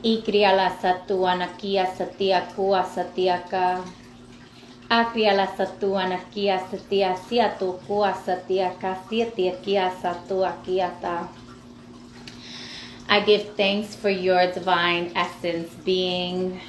Ikriala satuana kia satia kua satiaka. Akriala satuana kia satia siatu kua satiaka siatia kia satua kiata. I give thanks for your divine essence being,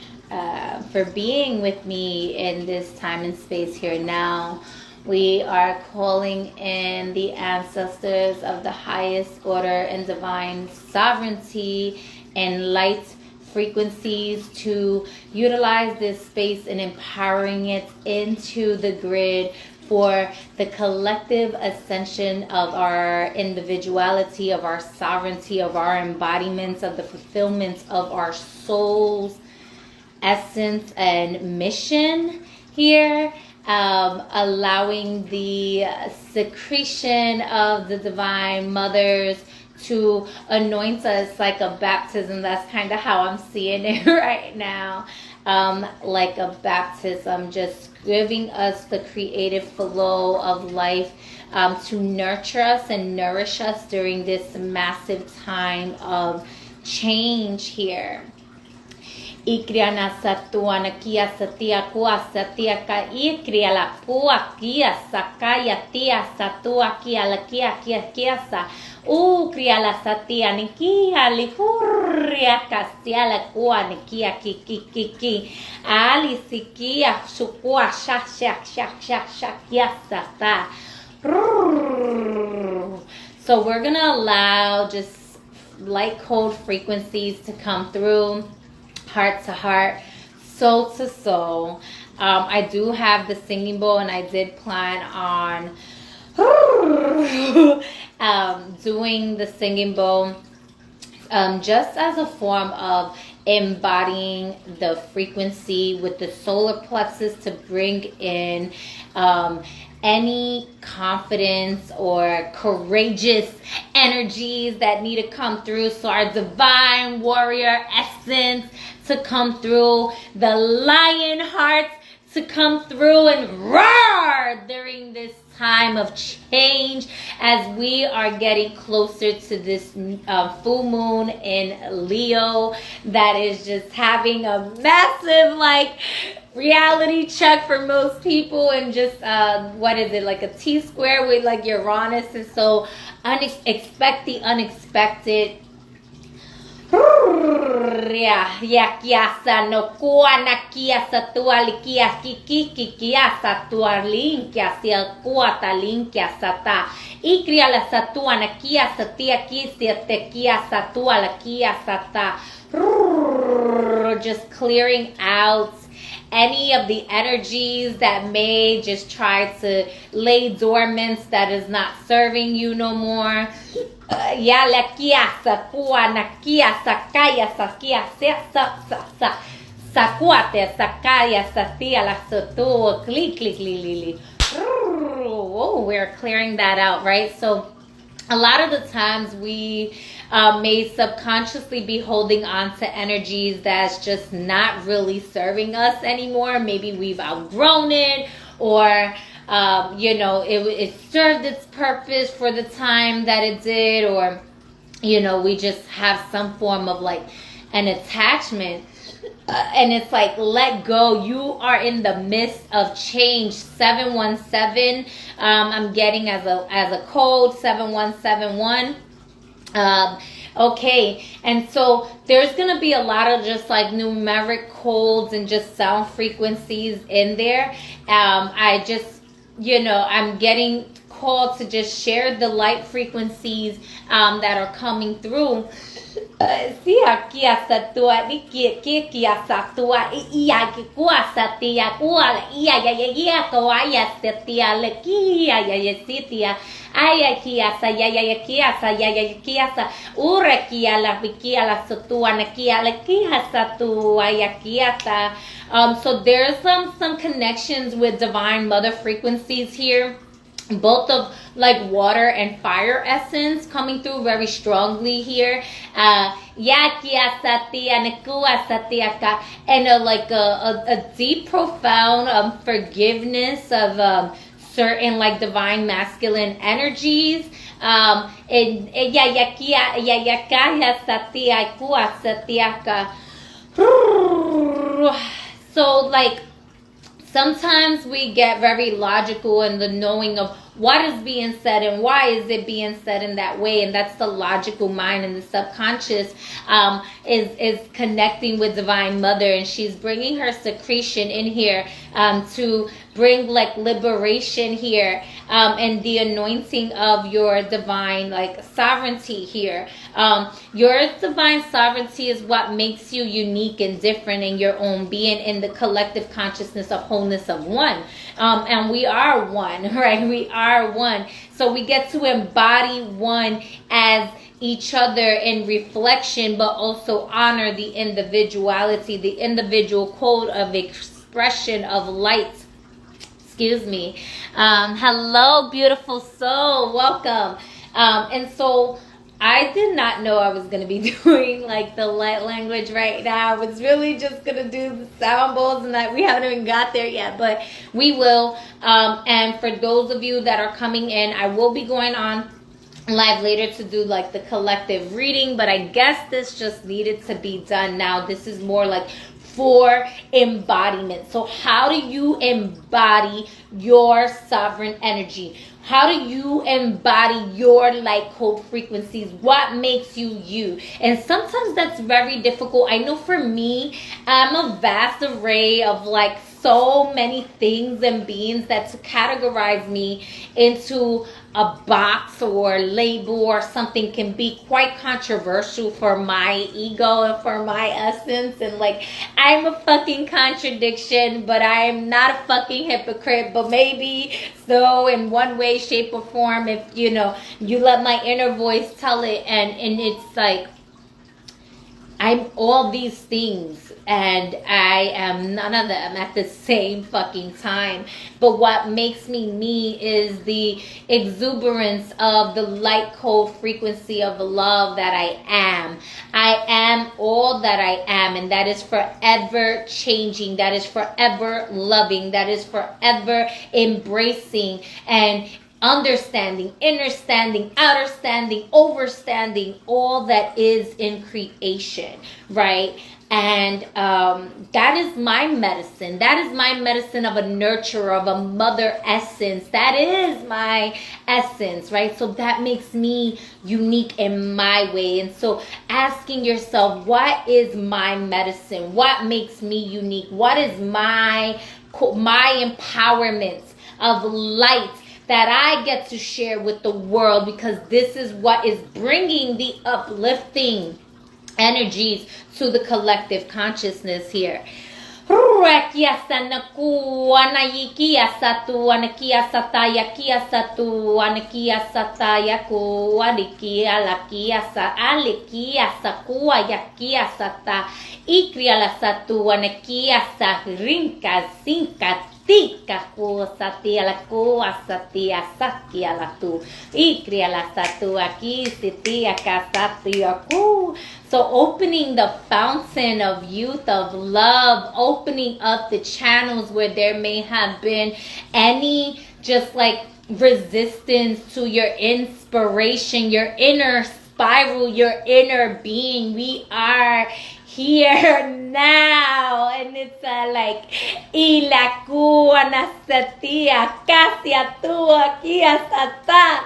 for being with me in this time and space here now. We are calling in the ancestors of the highest order and divine sovereignty and light frequencies to utilize this space and empowering it into the grid for the collective ascension of our individuality, of our sovereignty, of our embodiments, of the fulfillment of our soul's essence and mission here. Allowing the secretion of the divine mothers to anoint us like a baptism. That's kind of how I'm seeing it right now. Like a baptism, just giving us the creative flow of life to nurture us and nourish us during this massive time of change here. Ikriana satuana kia satia kua satia ka ikria la pua kia sakaya tia satua kia la kia sa ukria la satia ni kia likuria kasia la kua ni kia ki ali sikia sukua shak kia sata. So we're gonna allow just light code frequencies to come through. Heart to heart, soul to soul. I do have the singing bowl, and I did plan on doing the singing bowl just as a form of embodying the frequency with the solar plexus to bring in any confidence or courageous energies that need to come through. So our divine warrior essence to come through, the lion heart to come through and roar during this time of change as we are getting closer to this full moon in Leo that is just having a massive reality check for most people, and just what is it, like a T-square with like Uranus, and so expect the unexpected. Kiasa no kuana kiasa tualikia kiki kiasa tualinkia sia kuata linkia sata ikria la satuana kiasa tia kisia te kiasa tuala kiasa ta. Just clearing out any of the energies that may just try to lay dormant, that is not serving you no more. Ya la kiasa kuana kiasa kaya sakia sa sakuate sakaya satia la soto click. Oh, we're clearing that out, right? So a lot of the times we may subconsciously be holding on to energies that's just not really serving us anymore. Maybe we've outgrown it, or it served its purpose for the time that it did, or we just have some form of like an attachment. And it's like, let go. You are in the midst of change. 717. I'm getting as a code 7171. Okay, and so there's gonna be a lot of just like numeric codes and just sound frequencies in there. I just, I'm getting called to just share the light frequencies that are coming through. Si aquí hasta tu aquí hasta tu y aquí kuasa tia kuala ya kawaya setia lekia ya sitia ay aquí hasta ya kiasa ura kia la vikia la sotua na kia la kia hasta tu aquí hasta. So there's some connections with divine mother frequencies here, both of like water and fire essence coming through very strongly here. And like a deep, profound forgiveness of certain like divine masculine energies. So like sometimes we get very logical in the knowing of what is being said and why is it being said in that way, and that's the logical mind, and the subconscious is connecting with Divine Mother, and she's bringing her secretion in here to bring like liberation here, and the anointing of your divine like sovereignty here. Your divine sovereignty is what makes you unique and different in your own being, in the collective consciousness of wholeness of one. And we are one, right? We are one. So we get to embody one as each other in reflection, but also honor the individuality, the individual code of expression of light. Excuse me. Hello, beautiful soul. Welcome. And so I did not know I was going to be doing like the light language right now. I was really just going to do the sound bowls, and that we haven't even got there yet, but we will. And for those of you that are coming in, I will be going on live later to do like the collective reading, but I guess this just needed to be done now. This is more like for embodiment. So how do you embody your sovereign energy? How do you embody your light code frequencies? What makes you you? And sometimes that's very difficult. I know for me, I'm a vast array of like so many things and beings that to categorize me into a box or label or something can be quite controversial for my ego and for my essence. And like, I'm a fucking contradiction, but I'm not a fucking hypocrite. But maybe so in one way, shape, or form, if you know, you let my inner voice tell it, and it's like, I'm all these things and I am none of them at the same fucking time. But what makes me me is the exuberance of the light code frequency of love that I am. I am all that I am, and that is forever changing. That is forever loving. That is forever embracing and understanding, understanding, outerstanding, overstanding all that is in creation, right? And that is my medicine. That is my medicine of a nurturer, of a mother essence. That is my essence, right? So that makes me unique in my way. And so asking yourself, what is my medicine? What makes me unique? What is my empowerment of light that I get to share with the world? Because this is what is bringing the uplifting energies to the collective consciousness here. Tika kuosatia la kuosatia sakia la tu ikria la satua kisitia kasatia ku. So opening the fountain of youth, of love, opening up the channels where there may have been any just like resistance to your inspiration, your inner spiral, your inner being. We are here now, and it's like ilakua nasatia kasia tua kia sata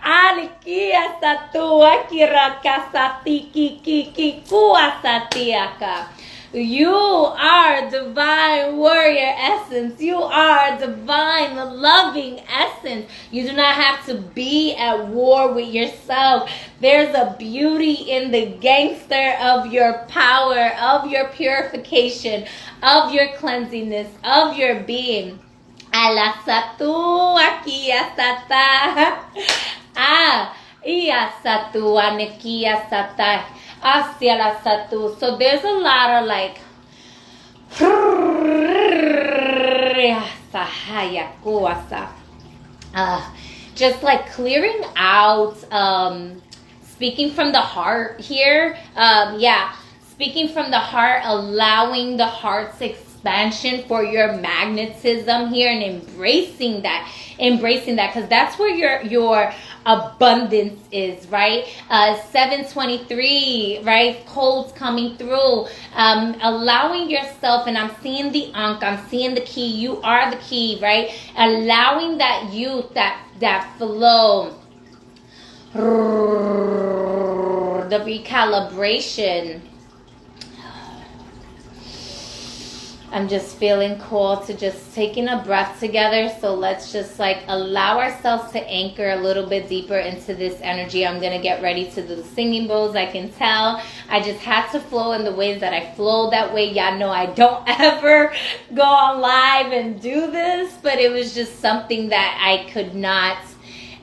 alikia satua kira kasati ki kuasatiaka. You are divine warrior essence. You are divine loving essence. You do not have to be at war with yourself. There's a beauty in the gangster of your power, of your purification, of your cleansiness, of your being. Alasatu akia sata. Iya satu anekia sata. So there's a lot of like just like clearing out, speaking from the heart here. Speaking from the heart, allowing the heart's expansion, for your magnetism here, and embracing that, because that's where your abundance is, right? 723, right? Codes coming through, allowing yourself, and I'm seeing the Ankh, I'm seeing the key. You are the key, right? Allowing that youth, that flow, the recalibration. I'm just feeling called to just taking a breath together. So let's just like allow ourselves to anchor a little bit deeper into this energy. I'm going to get ready to do the singing bowls. I can tell I just had to flow in the ways that I flow that way. Y'all know I don't ever go on live and do this, but it was just something that I could not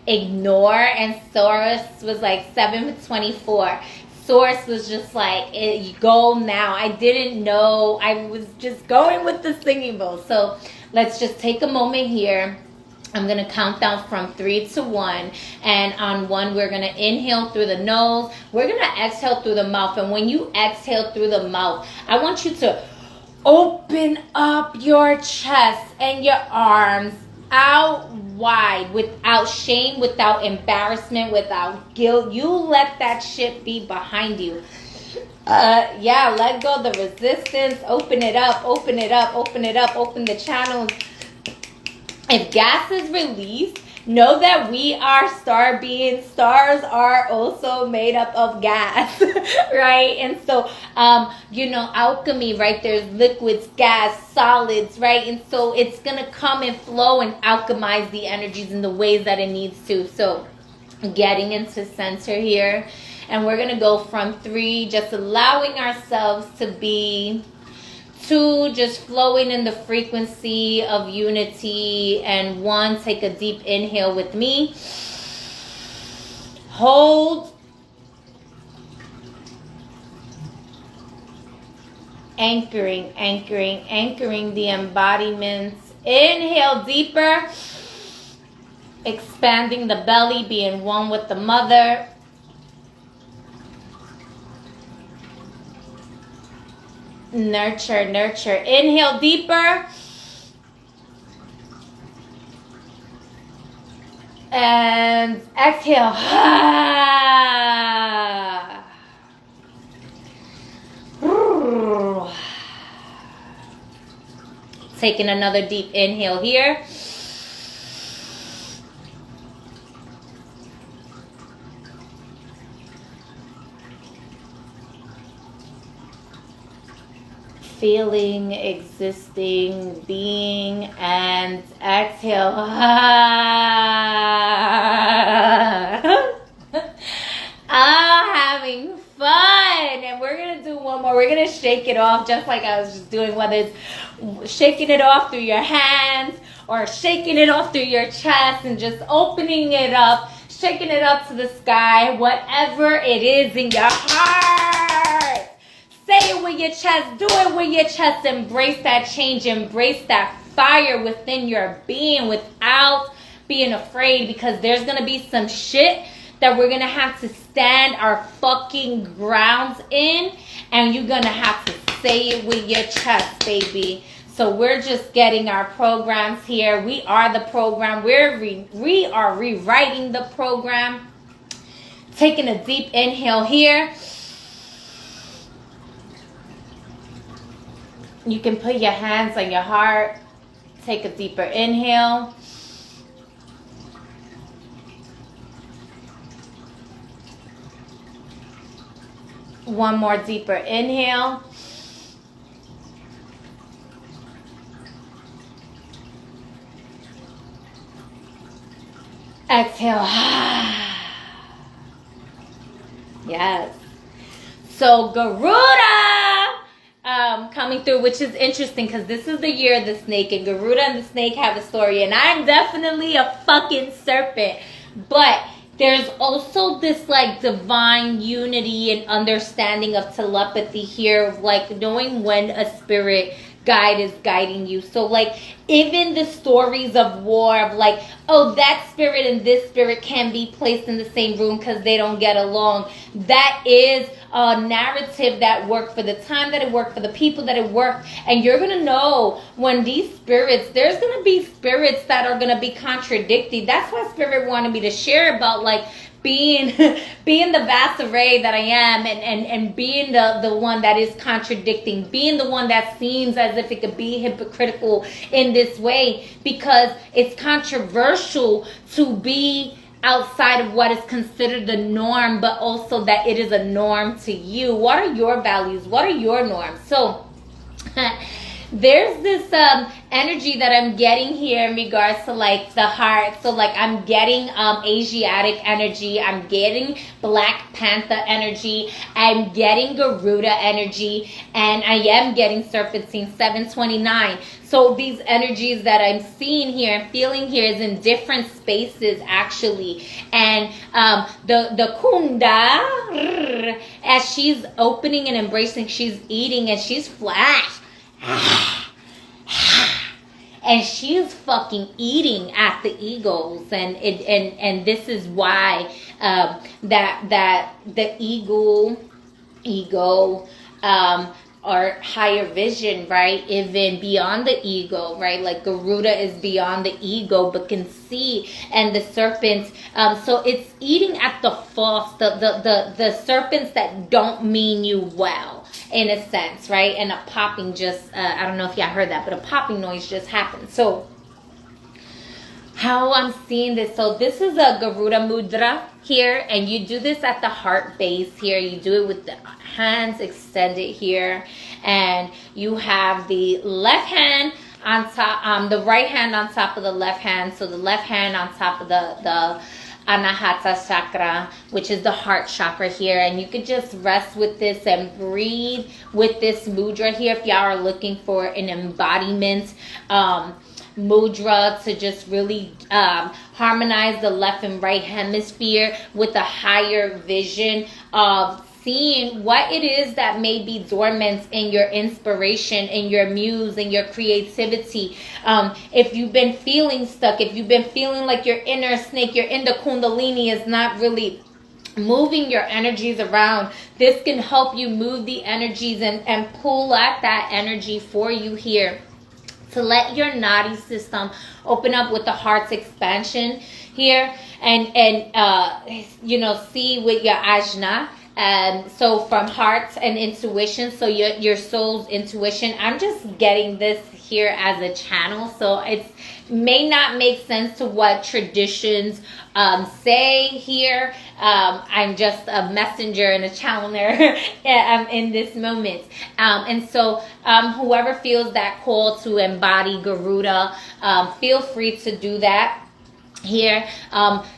ignore. And Source was like 724. Source was just like, go now. I didn't know. I was just going with the singing bowl. So let's just take a moment here. I'm going to count down from 3 to 1. And on 1, we're going to inhale through the nose. We're going to exhale through the mouth. And when you exhale through the mouth, I want you to open up your chest and your arms out wide, without shame, without embarrassment, without guilt. You let that shit be behind you. Let go of the resistance. Open it up, open it up, open it up, open the channels. If gas is released, know that we are star beings. Stars are also made up of gas, right? And so, alchemy, right? There's liquids, gas, solids, right? And so it's going to come and flow and alchemize the energies in the ways that it needs to. So getting into center here. And we're going to go from 3, just allowing ourselves to be 2, just flowing in the frequency of unity. And 1, take a deep inhale with me. Hold. Anchoring the embodiments. Inhale deeper. Expanding the belly, being one with the mother. Nurture. Inhale deeper. And exhale. Taking another deep inhale here. Feeling, existing, being, and exhale. Having fun. And we're going to do one more. We're going to shake it off just like I was just doing, whether it's shaking it off through your hands or shaking it off through your chest and just opening it up, shaking it up to the sky, whatever it is in your heart. Say it with your chest. Do it with your chest. Embrace that change. Embrace that fire within your being without being afraid, because there's going to be some shit that we're going to have to stand our fucking grounds in, and you're going to have to say it with your chest, baby. So we're just getting our programs here. We are the program. We are rewriting the program. Taking a deep inhale here. You can put your hands on your heart. Take a deeper inhale. One more deeper inhale. Exhale. Yes. So Garuda coming through, which is interesting because this is the year of the snake, and Garuda and the snake have a story, and I'm definitely a fucking serpent, but there's also this like divine unity and understanding of telepathy here, of like knowing when a spirit guide is guiding you. So like even the stories of war of like, oh, that spirit and this spirit can be placed in the same room because they don't get along. That is a narrative that worked for the time that it worked, for the people that it worked. And you're going to know when these spirits, there's going to be spirits that are going to be contradicting. That's why Spirit wanted me to share about like being the vast array that I am, and being the one that is contradicting, being the one that seems as if it could be hypocritical in this way, because it's controversial to be outside of what is considered the norm, but also that it is a norm to you. What are your values? What are your norms? So there's this energy that I'm getting here in regards to like the heart. So like I'm getting Asiatic energy, I'm getting Black Panther energy, I'm getting Garuda energy, and I am getting Serpentine 729. So these energies that I'm seeing here and feeling here is in different spaces actually. And the Kunda, as she's opening and embracing, she's eating and she's flash. And she's fucking eating at the egos, and this is why that the ego or higher vision, right? Even beyond the ego, right? Like Garuda is beyond the ego, but can see, and the serpents. So it's eating at the false, the serpents that don't mean you well. In a sense, right? And a popping just, I don't know if y'all heard that, but a popping noise just happened. So, how I'm seeing this. So, this is a Garuda Mudra here. And you do this at the heart base here. You do it with the hands extended here. And you have the left hand on top, the right hand on top of the left hand. So, the left hand on top of the Anahata chakra, which is the heart chakra here, and you could just rest with this and breathe with this mudra here if y'all are looking for an embodiment mudra to just really harmonize the left and right hemisphere with a higher vision of seeing what it is that may be dormant in your inspiration, in your muse, in your creativity. If you've been feeling stuck, if you've been feeling like your inner snake, your inner kundalini is not really moving your energies around, this can help you move the energies and pull at that energy for you here. To let your nadi system open up with the heart's expansion here, and see with your ajna. So from heart and intuition, so your soul's intuition. I'm just getting this here as a channel, so it may not make sense to what traditions say here. I'm just a messenger and a channeler in this moment. And so whoever feels that call to embody Garuda, feel free to do that. Here,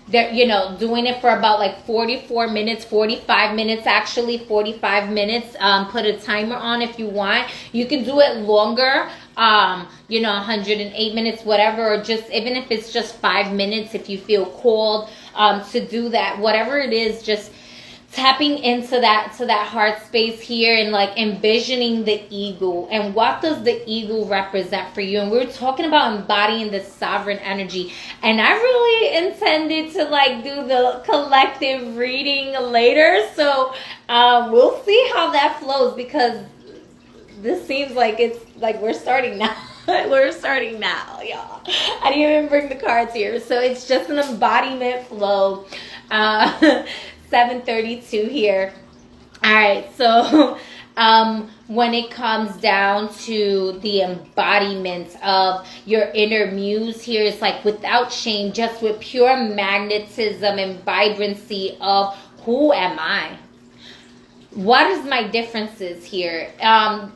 they're, doing it for about like 44 minutes, 45 minutes, actually 45 minutes. Put a timer on if you want. You can do it longer, 108 minutes, whatever, or just, even if it's just 5 minutes, if you feel called, to do that, whatever it is, just tapping into that heart space here and like envisioning the eagle. And what does the eagle represent for you? And we were talking about embodying the sovereign energy, and I really intended to like do the collective reading later, so we'll see how that flows, because this seems like it's like we're starting now. We're starting now, y'all. I didn't even bring the cards here, so it's just an embodiment flow. 7:32 here. All right, so when it comes down to the embodiment of your inner muse here, it's like without shame, just with pure magnetism and vibrancy of who am I? What is my differences here?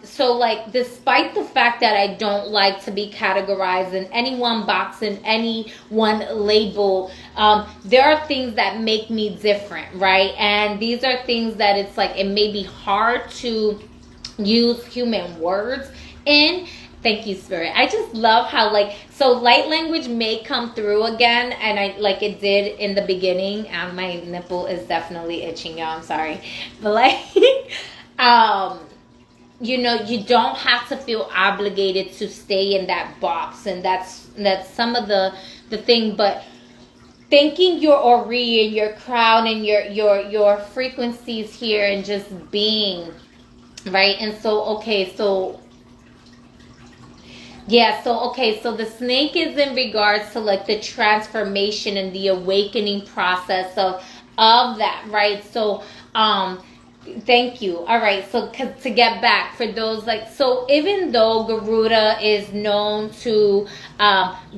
So like, despite the fact that I don't like to be categorized in any one box, in any one label, there are things that make me different, right? And these are things that it's like, it may be hard to use human words in. Thank you, Spirit. I just love how like, so light language may come through again, and I like it did in the beginning. My nipple is definitely itching, y'all. I'm sorry. But like, you know, you don't have to feel obligated to stay in that box. And that's some of the thing. But thanking your Ori and your crown and your frequencies here, and just being, right? And so, okay, so yeah, so okay, so the snake is in regards to like the transformation and the awakening process of that, right? So thank you. All right, so to get back for those, like, so even though Garuda is known to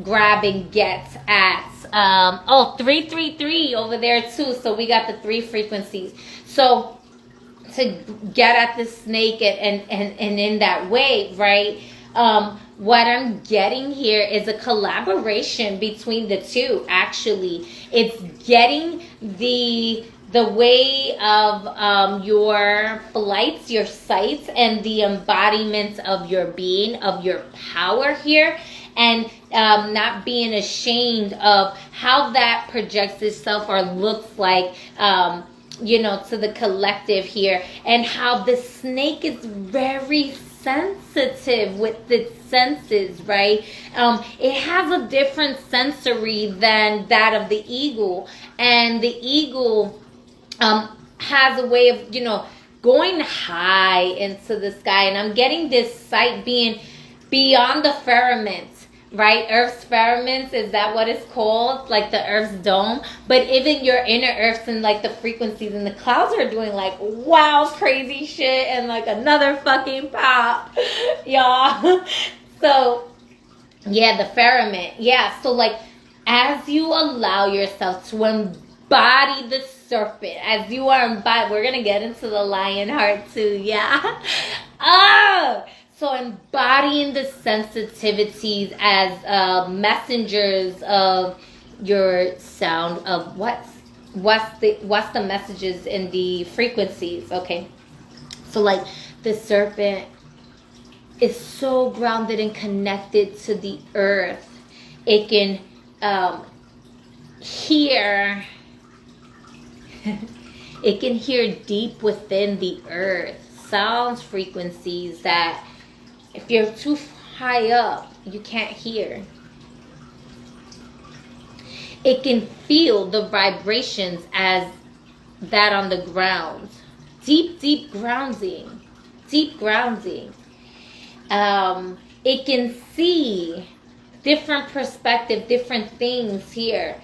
grab and get at 333 over there too, so we got the 3 frequencies. So to get at the snake and in that way, right? What I'm getting here is a collaboration between the two. Actually, it's getting the way of your flights, your sights, and the embodiment of your being, of your power here, and not being ashamed of how that projects itself or looks like, you know, to the collective here, and how the snake is very sensitive with its senses, right? It has a different sensory than that of the eagle, and the eagle has a way of, you know, going high into the sky. And I'm getting this sight being beyond the firmament, right? Earth's firmament, is that what it's called? Like the Earth's dome. But even your inner Earths and like the frequencies and the clouds are doing like wild, crazy shit, and like another fucking pop, y'all. So yeah, the firmament. Yeah, so like as you allow yourself to embody the serpent, as you are embodied, we're gonna get into the lion heart too, yeah. So embodying the sensitivities as messengers of your sound, of what's the messages in the frequencies, okay? So like the serpent is so grounded and connected to the earth. It can hear it can hear deep within the earth sounds, frequencies that if you're too high up, you can't hear. It can feel the vibrations as that on the ground. Deep grounding. Deep grounding. It can see different perspective, different things here.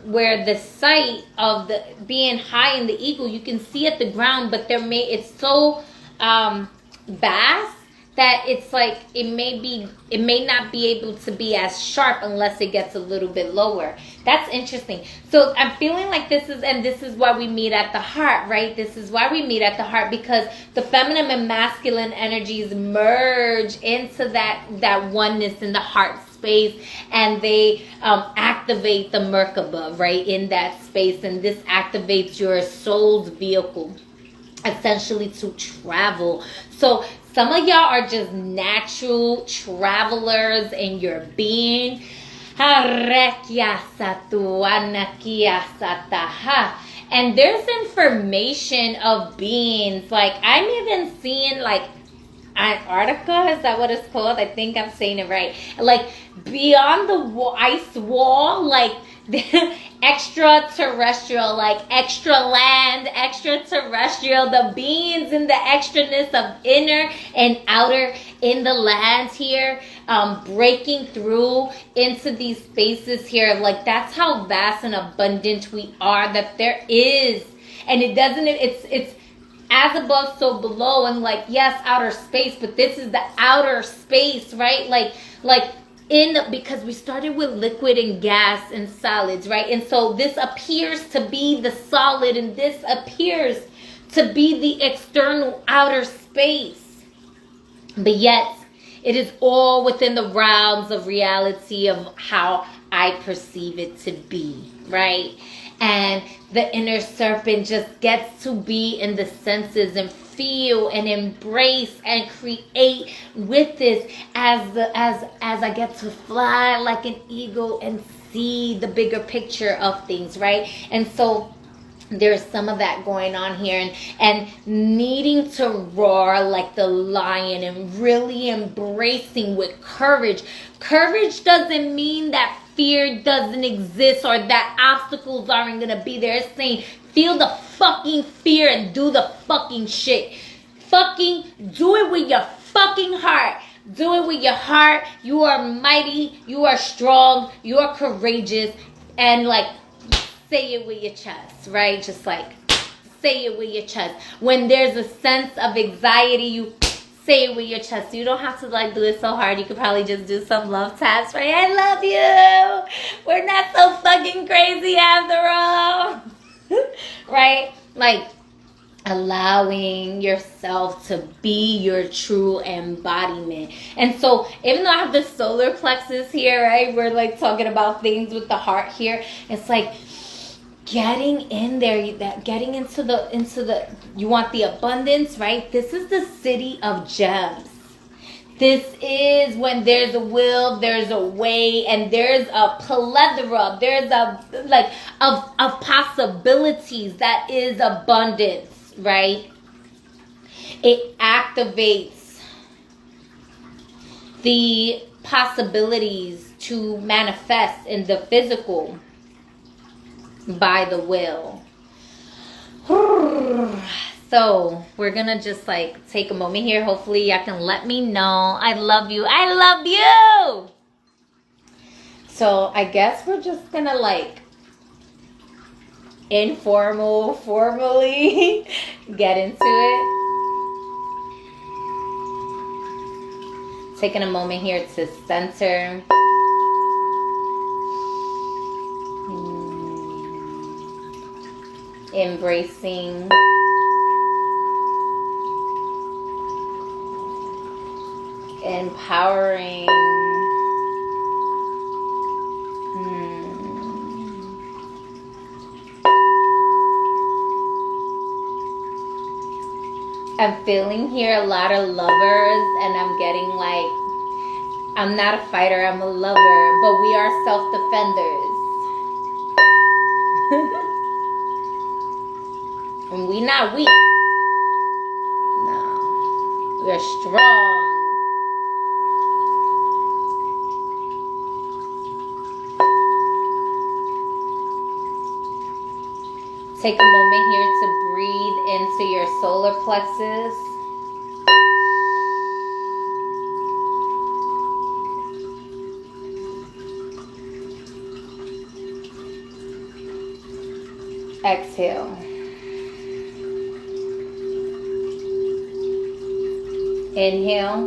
Where the sight of the being high in the eagle, you can see at the ground, but it's so vast that it's like it may not be able to be as sharp unless it gets a little bit lower. That's interesting. So I'm feeling like this is why we meet at the heart, right? This is why we meet at the heart, because the feminine and masculine energies merge into that oneness in the heart space, and they activate the Merkaba, right, in that space, and this activates your soul's vehicle essentially to travel. So some of y'all are just natural travelers in your being. And there's information of beings, like I'm even seeing like Antarctica, is that what it's called? I think I'm saying it right. Like beyond the ice wall, like extraterrestrial, like extra land, extraterrestrial, the beings and the extraness of inner and outer in the land here, breaking through into these spaces here. Like that's how vast and abundant we are, that there is, and it's as above, so below, and like, yes, outer space, but this is the outer space, right? Because we started with liquid and gas and solids, right? And so this appears to be the solid, and this appears to be the external outer space. But yet, it is all within the realms of reality of how I perceive it to be, right? And the inner serpent just gets to be in the senses and feel and embrace and create with this as I get to fly like an eagle and see the bigger picture of things, right? And so There's some of that going on here, and needing to roar like the lion and really embracing with courage. Courage doesn't mean that fear doesn't exist or that obstacles aren't gonna be there. It's saying feel the fucking fear and do the fucking shit. Fucking do it with your fucking heart. Do it with your heart. You are mighty, you are strong, you are courageous, and like say it with your chest, right? Just like say it with your chest. When there's a sense of anxiety, you say it with your chest. You don't have to like do it so hard. You could probably just do some love taps, right? I love you. We're not so fucking crazy after all. Right? Like allowing yourself to be your true embodiment. And so even though I have the solar plexus here, right? We're like talking about things with the heart here. It's like getting in there, that getting into the you want the abundance, right? This is the city of gems. This is when there's a will, there's a way, and there's a plethora, there's a like of possibilities. That is abundance, right? It activates the possibilities to manifest in the physical by the will. So we're gonna just like take a moment here. Hopefully y'all can let me know I love you. I love you. So I guess we're just gonna like formally get into it. Taking a moment here to center. Embracing empowering I'm feeling here a lot of lovers, and I'm getting like I'm not a fighter, I'm a lover, but we are self-defenders. And we not weak. No. We're strong. Take a moment here to breathe into your solar plexus. Exhale. Inhale.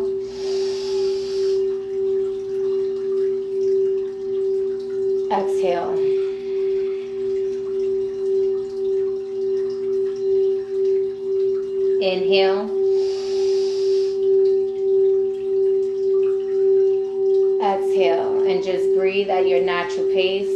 Exhale. Inhale. Exhale. And just breathe at your natural pace.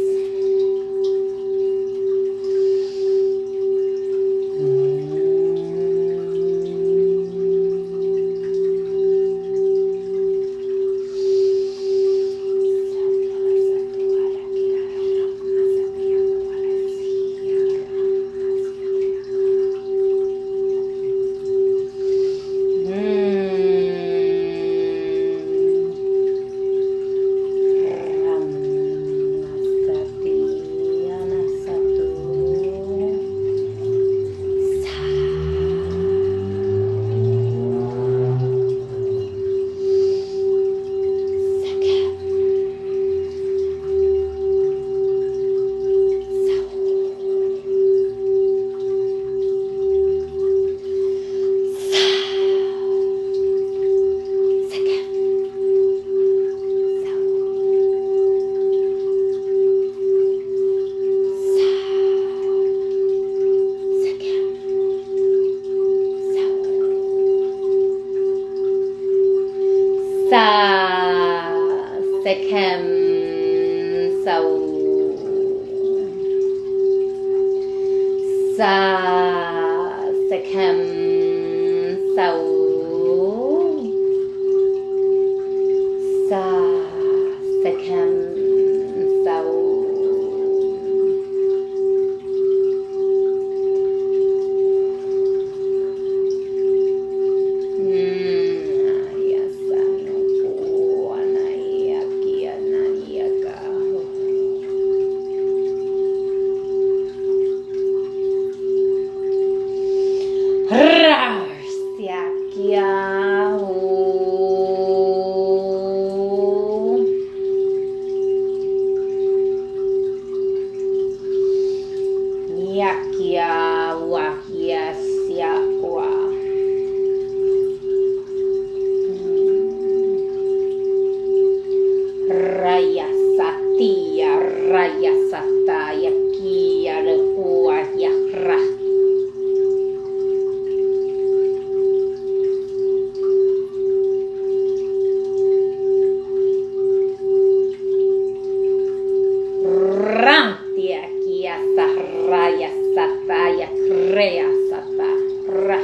Sechem Sau Sa Sechem Sau Sa Sechem Sau Raya Satia, Raya Sataya, Kia, Rekua, Yakra. Rantia, Kia, Sahraya, Sataya, Krea, Sata, Ra.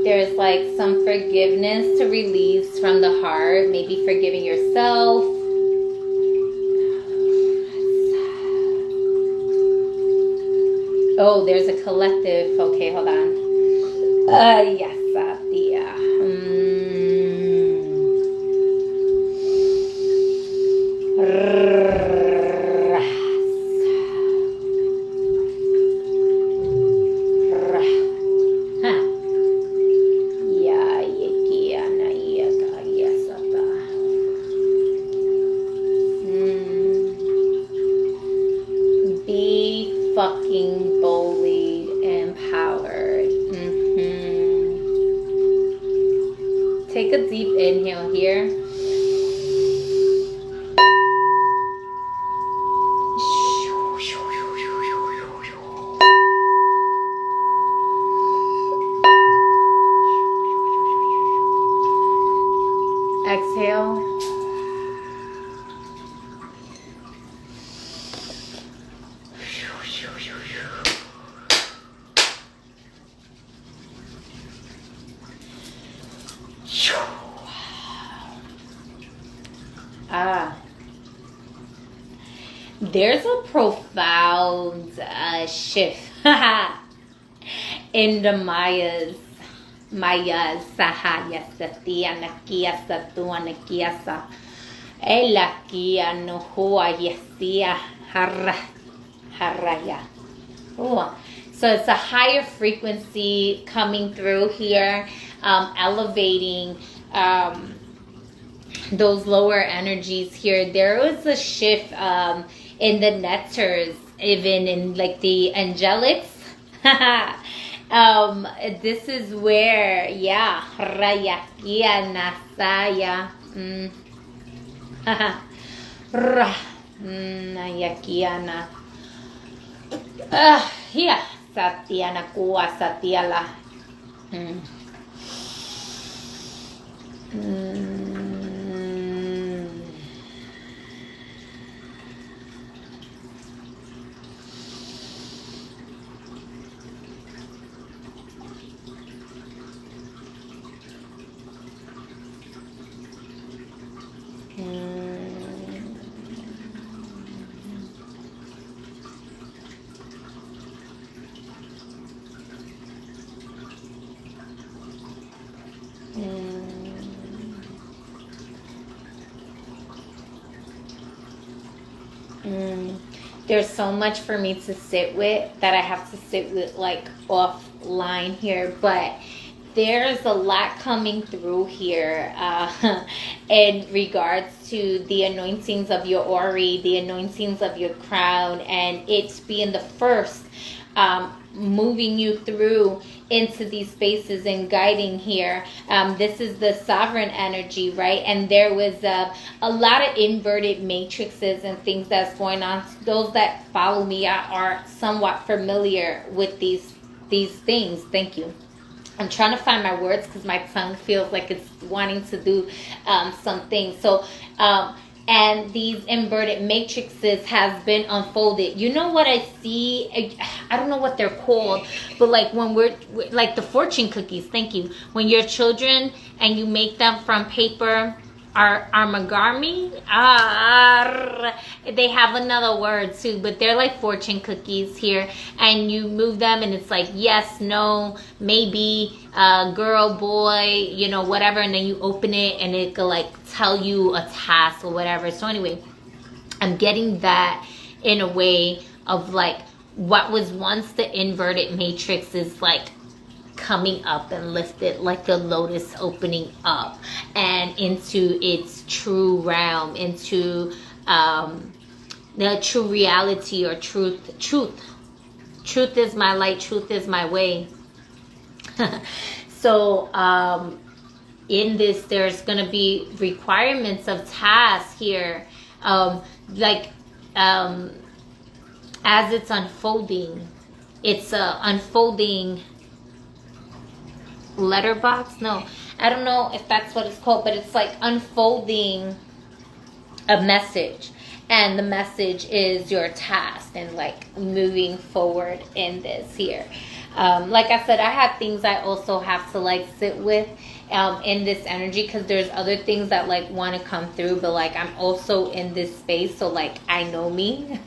There's like some forgiveness to release from the heart, maybe forgiving yourself. Oh, there's a collective. Okay, hold on. Yes, Satya. Fucking boldly empowered. Take a deep inhale here. Exhale. There's a profound shift in the Mayas, Sahaya, Satya, Nakia, Satua, Nakiasa, Elakia, Nohua, Yesia, Haraya. So it's a higher frequency coming through here, elevating those lower energies here. There was a shift in the netters, even in like the angelics. This is where, yeah, Rayakia Nasaya. Nayakiana. Yeah, Satyana Kua Satyala. There's so much for me to sit with that I have to sit with like offline here, but there's a lot coming through here in regards to the anointings of your Ori, the anointings of your crown, and it's being the first moving you through into these spaces and guiding here. This is the sovereign energy, right? And there was a lot of inverted matrices and things that's going on. Those that follow me are somewhat familiar with these things. Thank you. I'm trying to find my words because my tongue feels like it's wanting to do something. So, and these inverted matrices has been unfolded. You know what I see? I don't know what they're called, but like when we're like the fortune cookies. Thank you. When your children and you make them from paper. Armagami, they have another word too, but they're like fortune cookies here, and you move them and it's like yes, no, maybe, girl, boy, you know, whatever, and then you open it and it could like tell you a task or whatever. So anyway, I'm getting that in a way of like what was once the inverted matrix is like coming up and lifted like the lotus opening up and into its true realm, into the true reality or truth is my light, truth is my way. So in this there's going to be requirements of tasks here, as it's unfolding, it's unfolding letterbox. No, I don't know if that's what it's called, but it's like unfolding a message, and the message is your task and like moving forward in this here. Like I said, I have things I also have to like sit with in this energy, because there's other things that like want to come through, but like I'm also in this space, so like I know me.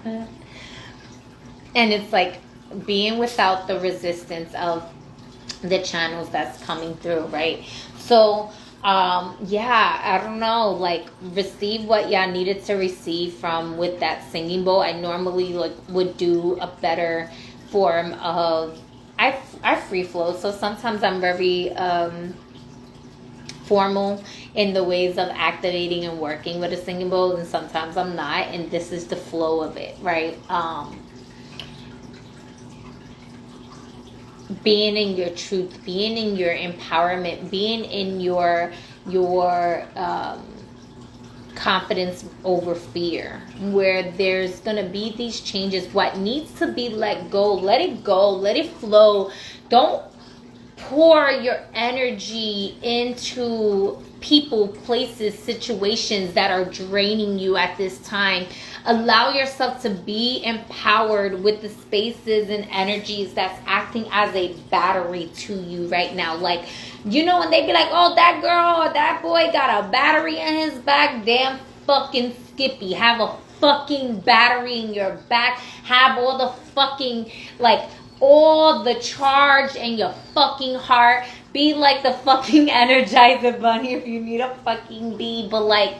And it's like being without the resistance of the channels that's coming through, right? So yeah, I don't know, like receive what y'all needed to receive from with that singing bowl. I normally like would do a better form of I free flow, so sometimes I'm very formal in the ways of activating and working with a singing bowl, and sometimes I'm not, and this is the flow of it, right? Being in your truth, being in your empowerment, being in your confidence over fear, where there's gonna be these changes. What needs to be let go, let it go, let it flow. Don't pour your energy into people, places, situations that are draining you at this time. Allow yourself to be empowered with the spaces and energies that's acting as a battery to you right now. Like, you know, when they be like, oh, that girl or that boy got a battery in his back. Damn fucking Skippy. Have a fucking battery in your back. Have all the fucking, like, all the charge in your fucking heart. Be like the fucking Energizer Bunny if you need a fucking bee. But like,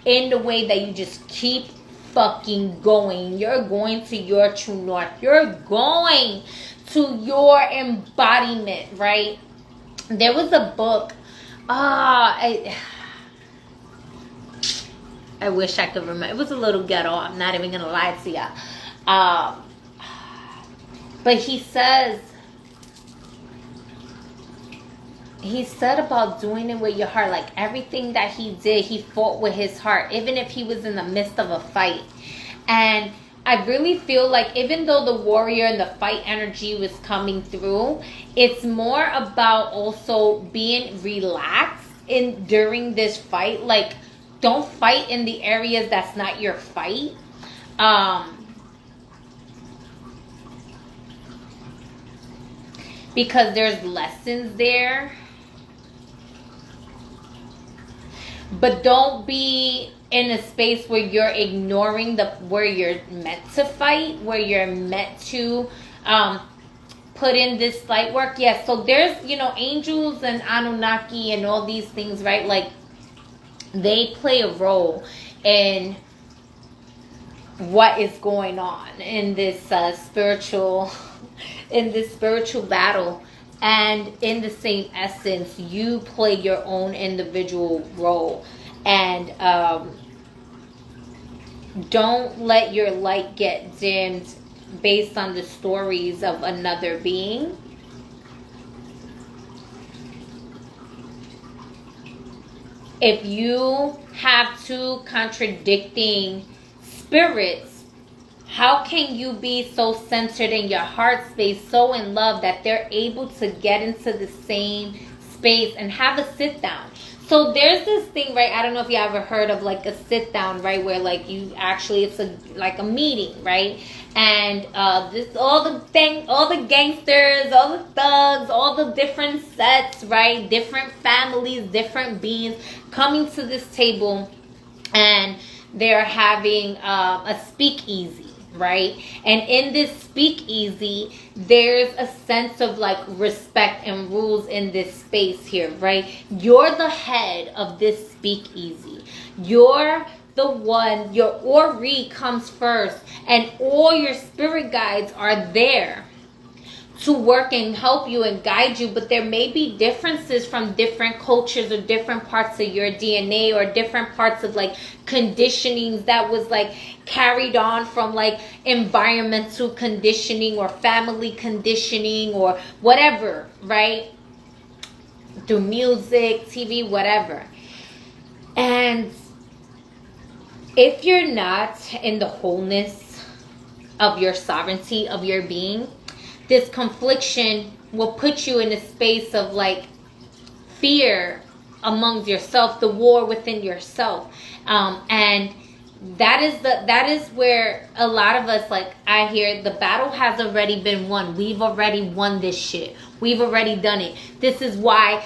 in the way that you just keep fucking going. You're going to your true north. You're going to your embodiment, right? There was a book. I wish I could remember. It was a little ghetto. I'm not even gonna lie to ya. But he said about doing it with your heart. Like everything that he did, he fought with his heart, even if he was in the midst of a fight. And I really feel like even though the warrior and the fight energy was coming through, it's more about also being relaxed during this fight. Like, don't fight in the areas that's not your fight. Because there's lessons there. But don't be in a space where you're ignoring where you're meant to fight, where you're meant to put in this light work. Yes, so there's, you know, angels and Anunnaki and all these things, right? Like, they play a role in what is going on in this spiritual battle. And in the same essence, you play your own individual role. And don't let your light get dimmed based on the stories of another being. If you have two contradicting spirits How can you be so centered in your heart space, so in love, that they're able to get into the same space and have a sit down? So there's this thing, right? I don't know if you ever heard of like a sit down, right? Where like you actually, it's like a meeting, right? And this all the gangsters, all the thugs, all the different sets, right? Different families, different beings coming to this table, and they're having a speakeasy, right? And in this speakeasy, there's a sense of like respect and rules in this space here, right? You're the head of this speakeasy. You're the one, your Ori comes first, and all your spirit guides are there to work and help you and guide you. But there may be differences from different cultures or different parts of your DNA, or different parts of like conditionings that was like carried on from like environmental conditioning or family conditioning or whatever, right? Through music, TV, whatever. And if you're not in the wholeness of your sovereignty, of your being, this confliction will put you in a space of like fear amongst yourself, the war within yourself. And that is where a lot of us, like, I hear the battle has already been won. We've already won this shit. We've already done it. This is why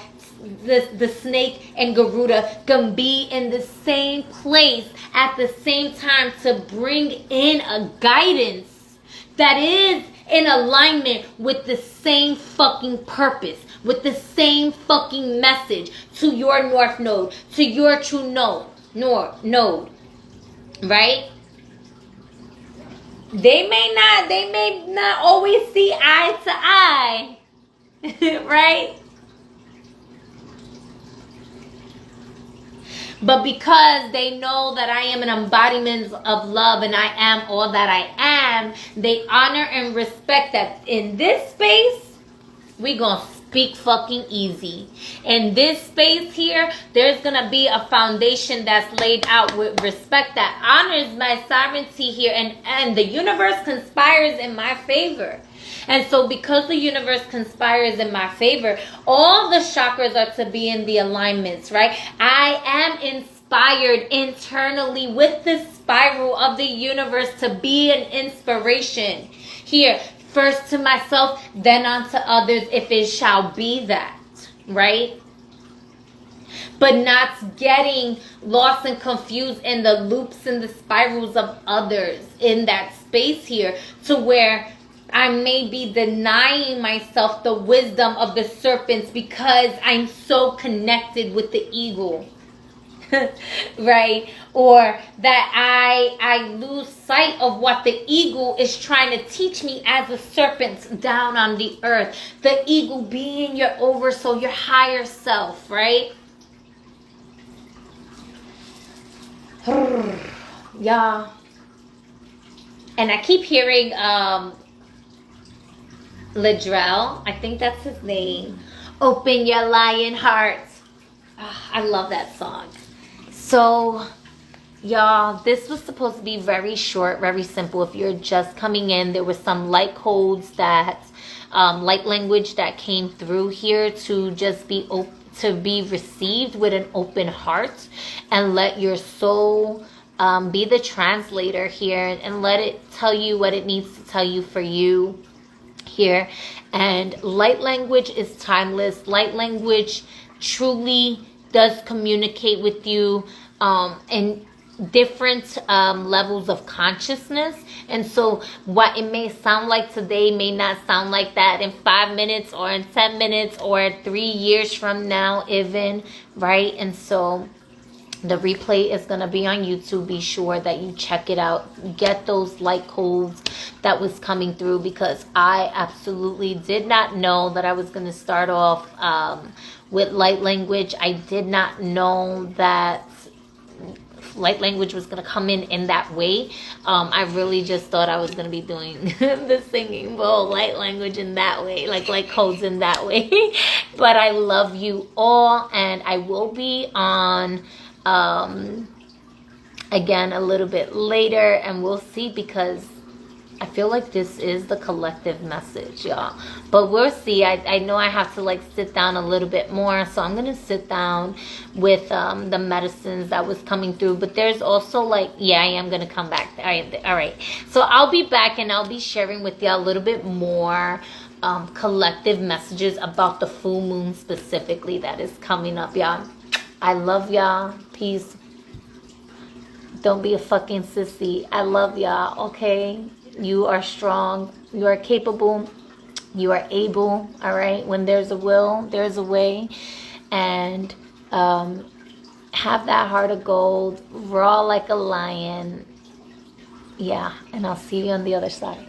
the snake and Garuda can be in the same place at the same time to bring in a guidance that is in alignment with the same fucking purpose, with the same fucking message to your north node, to your true node, right? They may not always see eye to eye, right? But because they know that I am an embodiment of love and I am all that I am, they honor and respect that in this space, we gonna speak fucking easy. In this space here, there's gonna be a foundation that's laid out with respect that honors my sovereignty here, and the universe conspires in my favor. And so because the universe conspires in my favor, all the chakras are to be in the alignments, right? I am inspired internally with the spiral of the universe to be an inspiration here. First to myself, then unto others, if it shall be that, right? But not getting lost and confused in the loops and the spirals of others in that space here, to where I may be denying myself the wisdom of the serpents because I'm so connected with the eagle. Right? Or that I lose sight of what the eagle is trying to teach me as a serpent down on the earth. The eagle being your oversoul, your higher self, right? Yeah. And I keep hearing Ladrell, I think that's his name. Open your lion heart. I love that song. So, y'all, this was supposed to be very short, very simple. If you're just coming in, there was some light codes that, light language that came through here to just be to be received with an open heart, and let your soul be the translator here, and let it tell you what it needs to tell you for you here. And light language is timeless. Light language truly does communicate with you in different levels of consciousness. And so what it may sound like today may not sound like that in 5 minutes or in 10 minutes or 3 years from now even, right? And so the replay is going to be on YouTube. Be sure that you check it out. Get those light codes that was coming through, because I absolutely did not know that I was going to start off with light language. I did not know that light language was going to come in that way. I really just thought I was going to be doing the singing bowl, light language in that way, like light codes in that way. But I love you all, and I will be on again a little bit later, and we'll see, because I feel like this is the collective message, y'all. But we'll see. I know I have to like sit down a little bit more. So I'm going to sit down with the medicines that was coming through. But there's also like, yeah, I am going to come back. All right. So I'll be back and I'll be sharing with y'all a little bit more collective messages about the full moon specifically that is coming up, y'all. I love y'all. Peace. Don't be a fucking sissy. I love y'all, okay? You are strong. You are capable. You are able, all right? When there's a will, there's a way. And have that heart of gold. Raw like a lion. Yeah, and I'll see you on the other side.